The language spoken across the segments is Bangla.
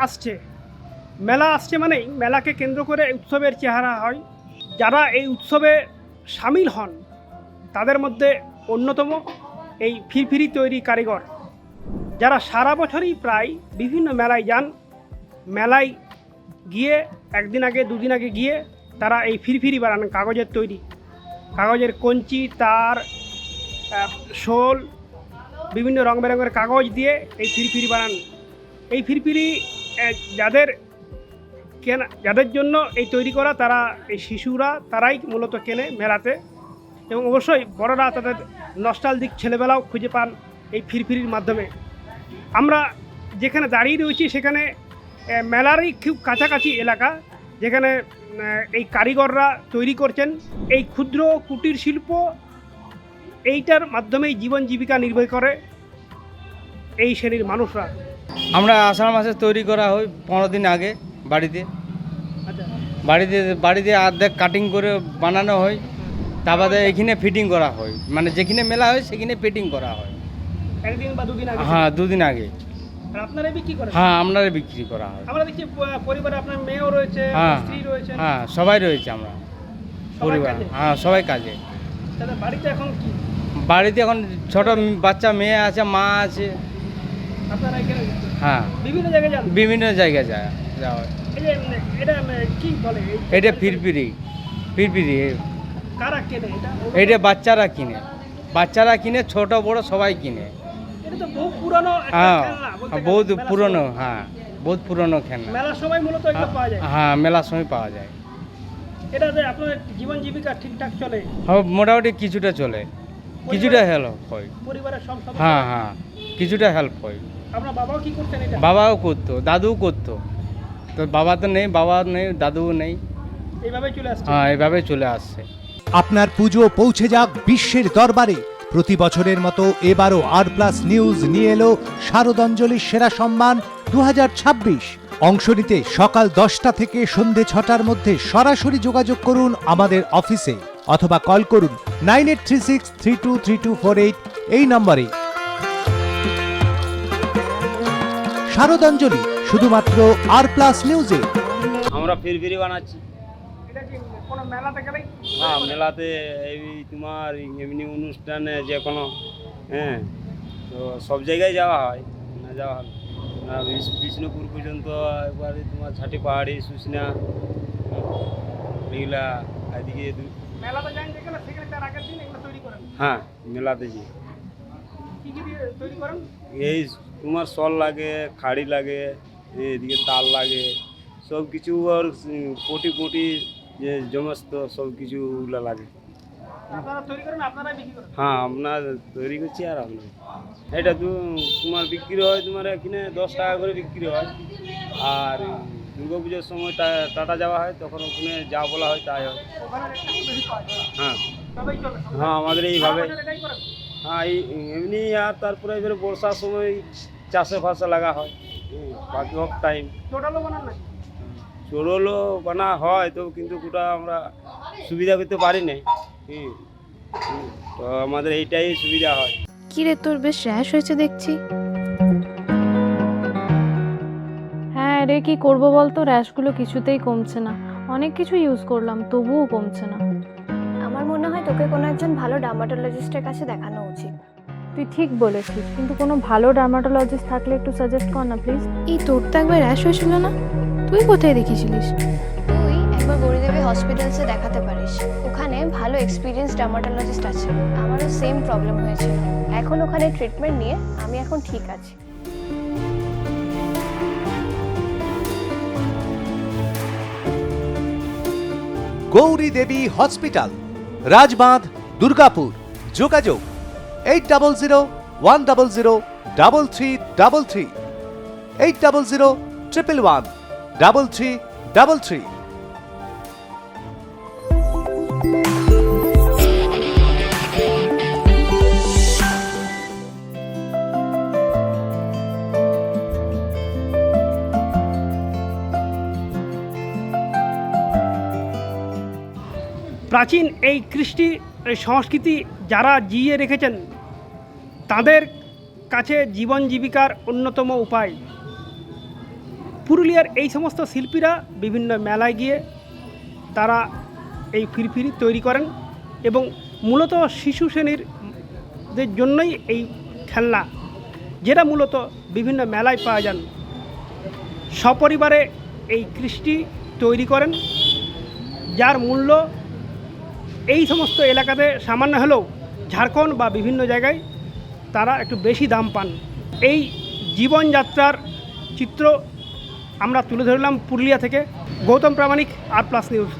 আসছে, মেলা আসছে মানেই মেলাকে কেন্দ্র করে উৎসবের চেহারা হয়। যারা এই উৎসবে সামিল হন তাদের মধ্যে অন্যতম এই ফিরফিরি তৈরি কারিগর, যারা সারা বছরই প্রায় বিভিন্ন মেলায় যান। মেলায় গিয়ে একদিন আগে দুদিন আগে গিয়ে তারা এই ফিরফিরি বানান, কাগজের তৈরি, কাগজের কঞ্চি, তার, শোল, বিভিন্ন রং বেরঙের কাগজ দিয়ে এই ফিরফিরি বানান। এই ফিরফিরি যাদের জন্য এই তৈরি করা, তারা এই শিশুরা তারাই মূলত কেনে মেলাতে, এবং অবশ্যই বড়রা তাদের নস্টালজিক ছেলেবেলাও খুঁজে পান এই ফিরফিরির মাধ্যমে। আমরা যেখানে দাঁড়িয়ে রয়েছি সেখানে মেলারই খুব কাছাকাছি এলাকা, যেখানে এই কারিগররা তৈরি করছেন এই ক্ষুদ্র কুটির শিল্প। এইটার মাধ্যমেই জীবন জীবিকা নির্বাহ করে এই শ্রেণীর মানুষরা। আমরা আষাঢ় মাসে তৈরি করা হয় 15 দিন আগে বাড়িতে। আচ্ছা, বাড়িতে অর্ধেক কাটিং করে বানানো হয়, তারপরে এখানে ফিটিং করা হয়, মানে যেখানে মেলা হয় সেখানে ফিটিং করা হয়। একদিন বা দুদিন আগে? হ্যাঁ, 2 দিন আগে। আর আপনারা বিক্রি করেন? হ্যাঁ, আপনারা বিক্রি করা হয়। আমরা দেখছি পরিবারে আপনার মেয়েও রয়েছে, হ্যাঁ, স্ত্রী রয়েছে। হ্যাঁ, সবাই রয়েছে আমরা পরিবার। হ্যাঁ, সবাই কাজে। তাহলে বাড়িতে এখন কি? বাড়িতে এখন ছোট বাচ্চা মেয়ে আছে, মা আছে। আপনারা এখানে হ্যাঁ, বিভিন্ন জায়গায় যান? বিভিন্ন জায়গায় যাওয়া হয়। এই যে এটা কি বলে? এটা ফিরফিরি। কারা কেনে এটা? এটা বাচ্চারা কিনে, ছোট বড় সবাই কিনে। এটা তো বহু পুরানো একটা হ্যাঁ, খেলনা বলতে গেলে, বহুত মেলার পুরনো। সময়। হ্যাঁ, বহুত পুরনো খেলনা। মেলার সময় মূলত এটা পাওয়া যায়। হ্যাঁ, মেলার সময় পাওয়া যায়। এটা যে আপনার জীবন জীবিকা ঠিকঠাক চলে? হ্যাঁ, মোটামুটি কিছুটা চলে, কিছুটা হেল্প হয়। পরিবারের সব সদস্য? হ্যাঁ, হ্যাঁ, কিছুটা হেল্প হয়। আপনার বাবাও কি করতেন এটা? বাবাও করতো, দাদুও করতো। তো বাবা নেই, দাদুও নেই। এইভাবে চলে আসছে? হ্যাঁ, এইভাবে চলে আসছে। আপনার পুজো পৌঁছে যাক বিশ্বের দরবারে। প্রতি বছরের মতো এবারও আর+ নিউজ নিয়ে এলো শারদাঞ্জলির সেরা সম্মান 2026। অংশ নিতে সকাল 10টা থেকে সন্ধে 6টার মধ্যে সরাসরি যোগাযোগ করুন আমাদের অফিসে, অথবা কল করুন 9836323248 এই নম্বরে। শারদাঞ্জলি শুধুমাত্র আর+ নিউজে। আমরা ফিরফিরি বানাচ্ছি। এটা কি কোনো মেলাতে গেলেই? হ্যাঁ, মেলাতে এই তোমার এমনি অনুষ্ঠানে যে কোনো, হ্যাঁ, তো সব জায়গায় যাওয়া হয় না, যাওয়া হয় না। বিষ্ণুপুর পর্যন্ত একবারে তোমার ঝাঁটি পাহাড়ি, শুশনা, এগুলা এদিকে মেলাতে যান যেখানে, সেখানে তার আগের দিন এগুলো তৈরি করেন? হ্যাঁ, মেলাতে যে কি কি দিয়ে তৈরি করেন? এই তোমার শল লাগে, খাড়ি লাগে, এদিকে তাল লাগে, সব কিছু। আর পটি যে সমস্ত সব কিছুগুলো লাগে। আপনারা তৈরি করেন, আপনারাই বিক্রি করেন? হ্যাঁ, আপনার তৈরি করছি আর আপনার এটা তোমার বিক্রি হয়, তোমার এখানে 10 টাকা করে বিক্রি হয়। আর দুর্গা পুজোর সময় টাটা যাওয়া হয়, তখন ওখানে যা বলা হয় তাই হয়। ওখানে রেটটা একটু বেশি পাওয়া যায়। হ্যাঁ, তবেই চলে? হ্যাঁ, আমাদের এইভাবে। সারা বছর এটাই করেন? হ্যাঁ, এমনি। আর তারপরে এবারে বর্ষার সময় চাষে ফাঁসে লাগা হয়, বাকি অফ টাইম টোটালও বানান নাকি? চোরলো বানা হয়, তো কিন্তু ওটা আমরা সুবিধা করতে পারি না। তো আমাদের এইটাই সুবিধা হয়। কি রে, তোর বেশ র্যাশ হয়েছে দেখছি। হ্যাঁ রে, কি করব বলতো, র্যাশগুলো কিছুতেই কমছে না। অনেক কিছু ইউজ করলাম, তবুও কমছে না। আমার মনে হয় তোকে কোনো একজন ভালো ডার্মাটোলজিস্টের কাছে দেখানো উচিত। তুই ঠিক বলেছিস, কিন্তু কোনো ভালো ডার্মাটোলজিস্ট থাকলে একটু সাজেস্ট কর না প্লিজ। এই তোর তো একবার র্যাশ হয়েছিল না? তুই কোথায় দেখিয়েছিলিস? তুই একবার গৌরীদেবী হসপিটালসে দেখাতে পারিস, ওখানে ভালো এক্সপিরিয়েন্স ডার্মাটোলজিস্ট আছে। আমারও সেম প্রবলেম হয়েছিল, এখন ওখানে ট্রিটমেন্ট নিয়ে আমি এখন ঠিক আছি। গৌরী দেবী হসপিটাল, রাজবাঁধ, দুর্গাপুর। যোগাযোগ 8001003333, 8001113333। প্রাচীন এই কৃষ্টি সংস্কৃতি যারা জিইয়ে রেখেছেন তাদের কাছে জীবন জীবিকার অন্যতম উপায়। পুরুলিয়ার এই সমস্ত শিল্পীরা বিভিন্ন মেলায় গিয়ে তারা এই ফিরফিরি তৈরি করেন এবং মূলত শিশু শ্রেণীরদের জন্যই এই খেলনা, যেটা মূলত বিভিন্ন মেলায় পাওয়া যান। সপরিবারে এই কৃষ্টি তৈরি করেন, যার মূল্য এই সমস্ত এলাকাতে সামান্য হলেও ঝাড়খণ্ড বা বিভিন্ন জায়গায় তারা একটু বেশি দাম পান। এই জীবনযাত্রার চিত্র আমরা তুলে ধরলাম পুরুলিয়া থেকে। গৌতম প্রামাণিক, আর+ নিউজ।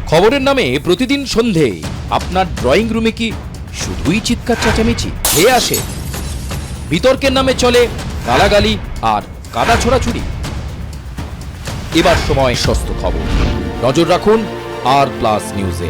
খবরের নামে প্রতিদিন সন্ধে আপনার ড্রয়িং রুমে কি শুধুই চিৎকার চেঁচামেচি খেয়ে আসে? বিতর্কের নামে চলে গালাগালি আর কাদা ছোড়াছুড়ি। এবার সময় সস্ত খবর। নজর রাখুন আর+ নিউজে।